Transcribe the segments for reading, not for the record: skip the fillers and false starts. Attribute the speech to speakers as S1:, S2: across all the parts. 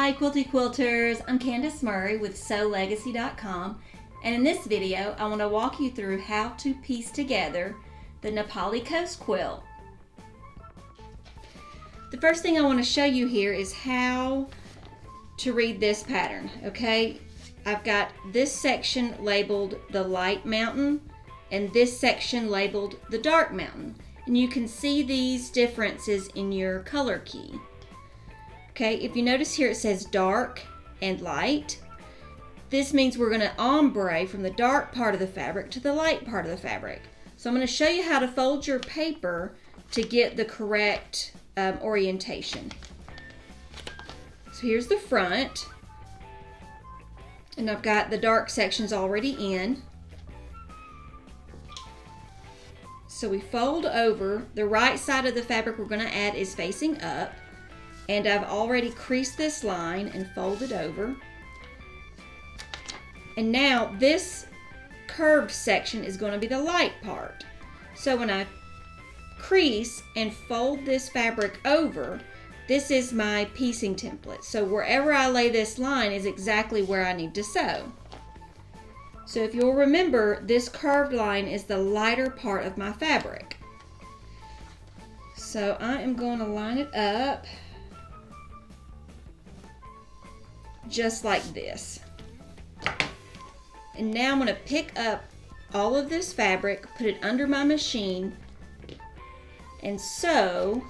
S1: Hi Quilty Quilters, I'm Candace Murray with SewLegacy.com, and in this video I want to walk you through how to piece together the Na Pali Coast quilt. The first thing I want to show you here is how to read this pattern, okay? I've got this section labeled the light mountain and this section labeled the dark mountain, and you can see these differences in your color key. Okay, if you notice here it says dark and light. This means we're going to ombre from the dark part of the fabric to the light part of the fabric. So I'm going to show you how to fold your paper to get the correct orientation. So here's the front, and I've got the dark sections already in. So we fold over. The right side of the fabric we're going to add is facing up. And I've already creased this line and folded over. And now this curved section is going to be the light part. So when I crease and fold this fabric over, this is my piecing template. So wherever I lay this line is exactly where I need to sew. So if you'll remember, this curved line is the lighter part of my fabric. So I am going to line it up just like this. And now I'm going to pick up all of this fabric, put it under my machine, and sew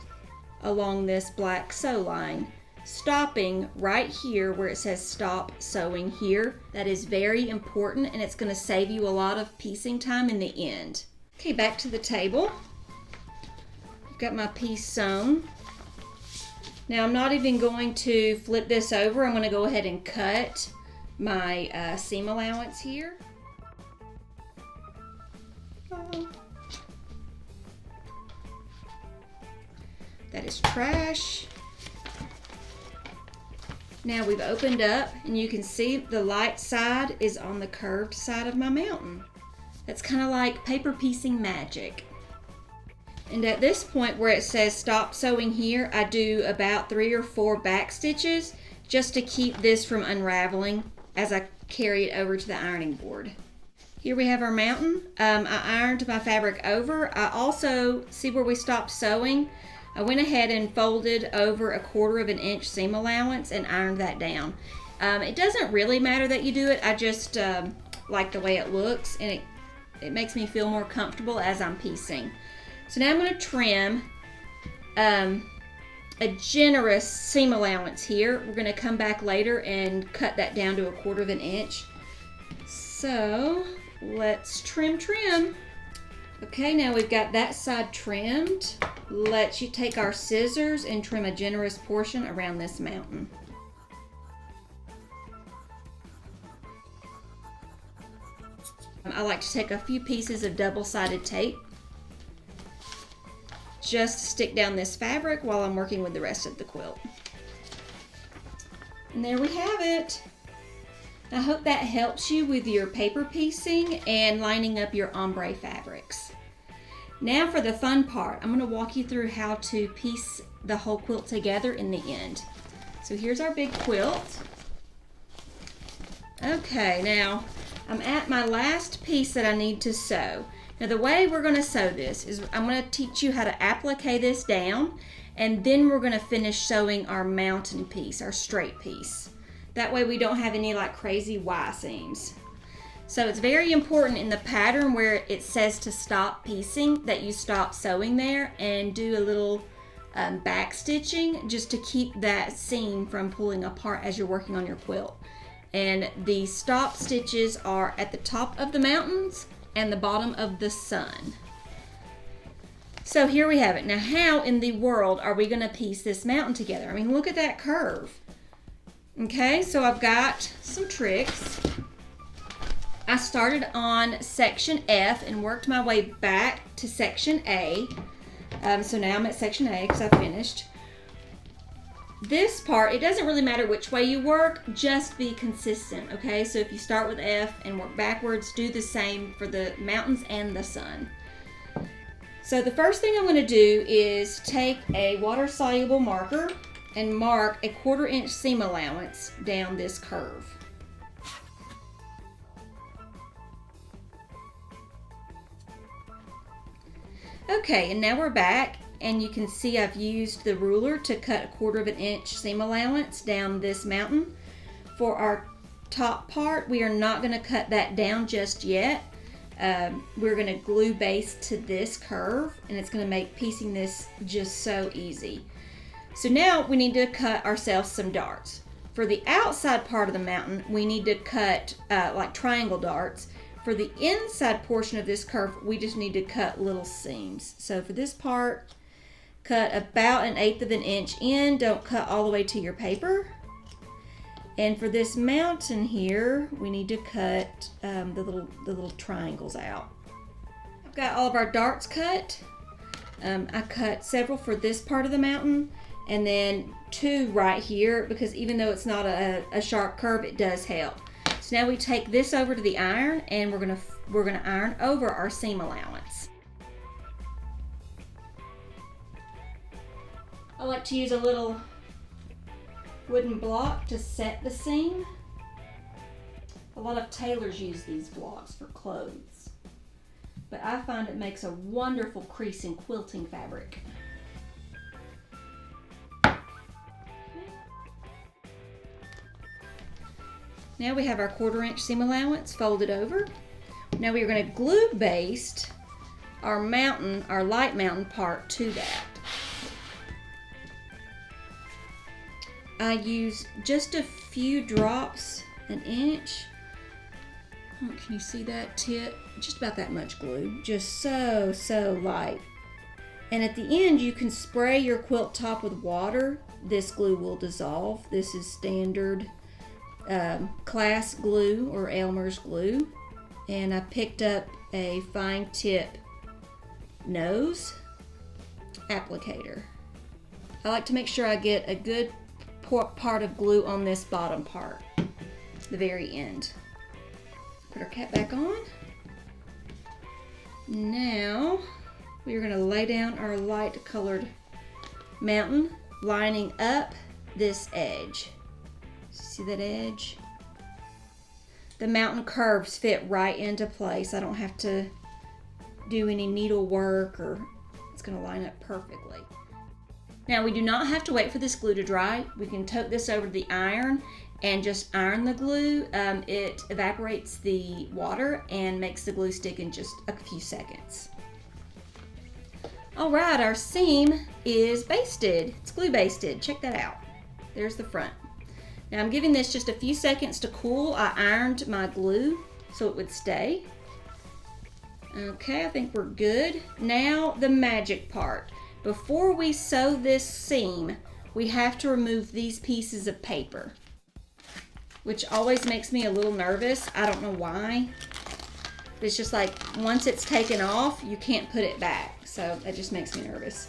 S1: along this black sew line, stopping right here where it says stop sewing here. That is very important, and it's going to save you a lot of piecing time in the end. Okay, back to the table. I've got my piece sewn. Now I'm not even going to flip this over. I'm going to go ahead and cut my seam allowance here. That is trash. Now we've opened up and you can see the light side is on the curved side of my mountain. That's kind of like paper piecing magic. And at this point where it says stop sewing here, I do about 3 or 4 back stitches just to keep this from unraveling as I carry it over to the ironing board. Here we have our mountain. I ironed my fabric over. I also, see where we stopped sewing? I went ahead and folded over 1/4 inch seam allowance and ironed that down. It doesn't really matter that you do it. I just like the way it looks, and it makes me feel more comfortable as I'm piecing. So now I'm going to trim a generous seam allowance here. We're going to come back later and cut that down to 1/4 inch. So let's trim. Okay, now we've got that side trimmed. Let's take our scissors and trim a generous portion around this mountain. I like to take a few pieces of double-sided tape just to stick down this fabric while I'm working with the rest of the quilt. And there we have it. I hope that helps you with your paper piecing and lining up your ombre fabrics. Now for the fun part, I'm going to walk you through how to piece the whole quilt together in the end. So here's our big quilt. Okay, now I'm at my last piece that I need to sew. Now the way we're going to sew this is I'm going to teach you how to applique this down, and then we're going to finish sewing our mountain piece, our straight piece. That way we don't have any like crazy Y seams. So it's very important in the pattern where it says to stop piecing that you stop sewing there and do a little back stitching just to keep that seam from pulling apart as you're working on your quilt. And the stop stitches are at the top of the mountains and the bottom of the sun. So here we have it. Now how in the world are we going to piece this mountain together? I mean, look at that curve. Okay, so I've got some tricks. I started on section F and worked my way back to section A. So now I'm at section A because I finished. This part, it doesn't really matter which way you work, just be consistent, okay? So if you start with F and work backwards, do the same for the mountains and the sun. So the first thing I'm going to do is take a water-soluble marker and mark a 1/4 inch seam allowance down this curve. Okay, and now we're back, and you can see I've used the ruler to cut a 1/4 inch seam allowance down this mountain. For our top part, we are not going to cut that down just yet. We're going to glue base to this curve, and it's going to make piecing this just so easy. So now we need to cut ourselves some darts. For the outside part of the mountain, we need to cut like triangle darts. For the inside portion of this curve, we just need to cut little seams. So for this part, cut about 1/8 inch in. Don't cut all the way to your paper. And for this mountain here, we need to cut the little triangles out. I've got all of our darts cut. I cut several for this part of the mountain, and then 2 right here, because even though it's not a sharp curve, it does help. So now we take this over to the iron, and we're gonna iron over our seam allowance. I like to use a little wooden block to set the seam. A lot of tailors use these blocks for clothes, but I find it makes a wonderful crease in quilting fabric. Now we have our 1/4 inch seam allowance folded over. Now we are going to glue baste our mountain, our light mountain part to that. I use just a few drops, 1 inch. Oh, can you see that tip? Just about that much glue. Just so light. And at the end, you can spray your quilt top with water. This glue will dissolve. This is standard class glue or Elmer's glue. And I picked up a fine tip nose applicator. I like to make sure I get a good part of glue on this bottom part, the very end. Put our cap back on. Now we are going to lay down our light colored mountain, lining up this edge. See that edge? The mountain curves fit right into place. I don't have to do any needle work, or it's going to line up perfectly. Now we do not have to wait for this glue to dry. We can tote this over to the iron and just iron the glue. It evaporates the water and makes the glue stick in just a few seconds. All right, our seam is basted. It's glue basted. Check that out. There's the front. Now I'm giving this just a few seconds to cool. I ironed my glue so it would stay. Okay, I think we're good. Now the magic part. Before we sew this seam, we have to remove these pieces of paper, which always makes me a little nervous. I don't know why. It's just like once it's taken off, you can't put it back. So that just makes me nervous.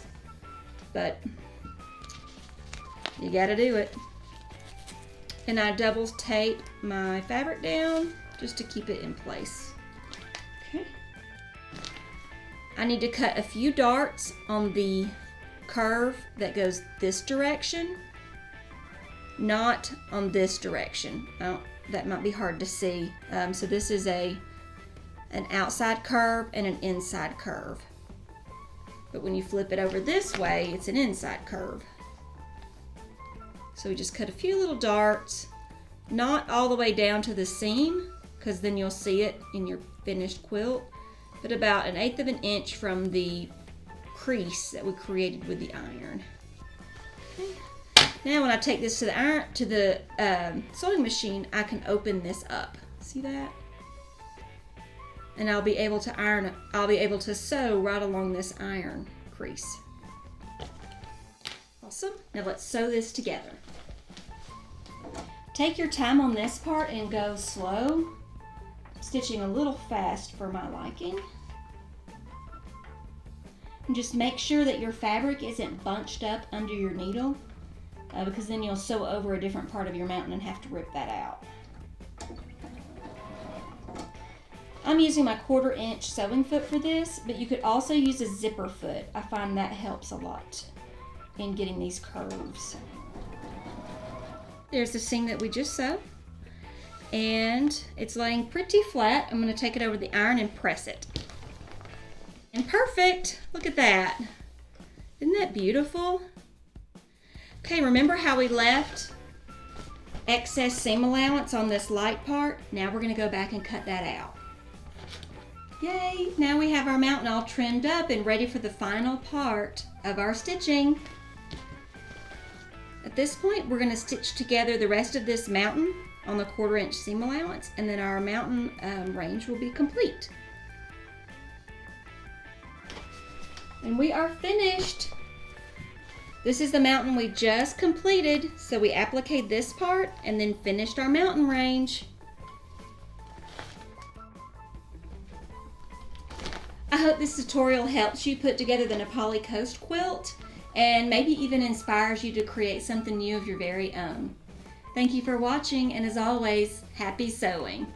S1: But you gotta do it. And I double tape my fabric down just to keep it in place. Okay. I need to cut a few darts on the curve that goes this direction, not on this direction. That might be hard to see. So this is an outside curve and an inside curve. But when you flip it over this way, it's an inside curve. So we just cut a few little darts, not all the way down to the seam, because then you'll see it in your finished quilt, but about 1/8 inch from the crease that we created with the iron. Okay. Now when I take this to the sewing machine, I can open this up. See that? And I'll be able to sew right along this iron crease. Awesome. Now let's sew this together. Take your time on this part and go slow, stitching a little fast for my liking. And just make sure that your fabric isn't bunched up under your needle, because then you'll sew over a different part of your mountain and have to rip that out. I'm using my 1/4 inch sewing foot for this, but you could also use a zipper foot. I find that helps a lot in getting these curves. there's the seam that we just sewed. And it's laying pretty flat. I'm going to take it over the iron and press it. And perfect! Look at that. Isn't that beautiful? Okay, remember how we left excess seam allowance on this light part? Now we're going to go back and cut that out. Yay! Now we have our mountain all trimmed up and ready for the final part of our stitching. At this point, we're going to stitch together the rest of this mountain on the 1/4 inch seam allowance, and then our mountain range will be complete. And we are finished. This is the mountain we just completed, so we appliqued this part and then finished our mountain range. I hope this tutorial helps you put together the Na Pali Coast quilt and maybe even inspires you to create something new of your very own. Thank you for watching, and as always, happy sewing!